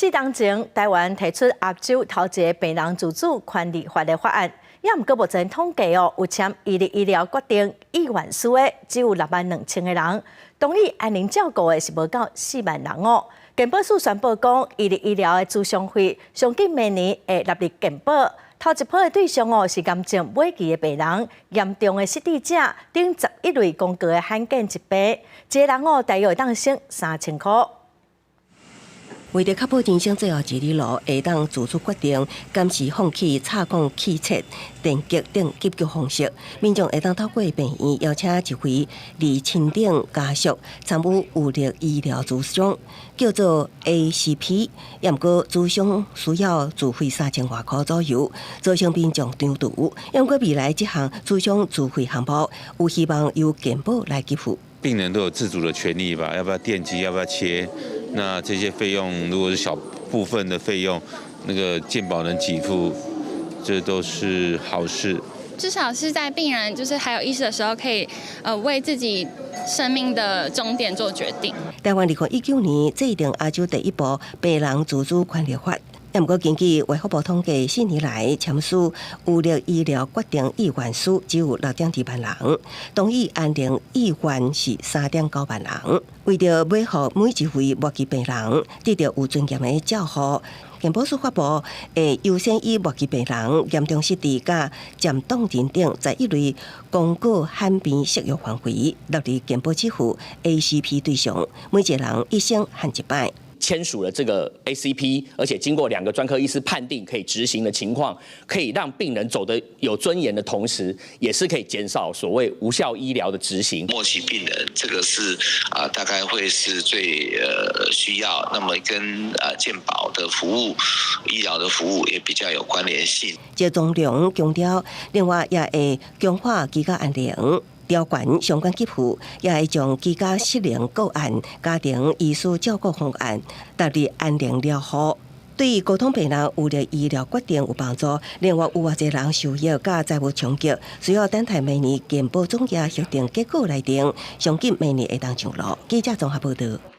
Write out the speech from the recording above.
4当前，台湾提出亚洲头一个病人自主权利法的法案，也毋过目前统计有签伊的医疗决定意愿书的只有62000个人，同意安宁照顾的是无到4万人哦。健保署宣布讲，伊的医疗的咨询费上计明年会纳入健保。头一波的对象哦是癌症末期的病人、严重的失智者等11类公告的罕见疾病，一个人哦大约会当省3000块。为着确保人生最后一里路会当自主决定，监视放弃插管、气切、电击等急救方式，民众会当透过病院邀请一位离亲等家属参与有力医疗咨询，叫做 ACP。也毋过咨询需要自费3000外块左右，造成民众长途。也毋过未来这项咨询自费项目，有希望由健保来给付。病人都有自主的权利吧？要不要电击？要不要切？那这些费用如果是小部分的费用，那个健保能给付，这都是好事。至少是在病人就是还有意识的时候，可以为自己生命的终点做决定。台湾2019年制定亚洲第一部病人自主权利法。也毋过，根据卫福部统计，4年来签署有力医疗决定意愿书只有6.2万人，同意安宁意愿是3.9万人。为着维护每一位末期病人得到有尊严的照护，健保署发布会优先以末期病人、严重失智、甲渐冻症等11类公告罕病适用范围纳入健保支付 ACP 对象，每一个人一生限一摆。签署了这个 ACP， 而且经过2个专科医师判定可以执行的情况，可以让病人走得有尊严的同时，也是可以减少所谓无效医疗的执行。末期病人这个是大概会是最需要，那么跟健保的服务、医疗的服务也比较有关联性。这总量强调，另外也会强化居家安宁。调悬相关给付，也会将居家失能个案、家庭医师照顾方案纳入安宁疗护，对于沟通病人有力医疗决定有帮助。另外，有偌济人受益甲债务冲击，需要等待明年健保总额协定结果来定，相信明年会当上路。记者综合报道。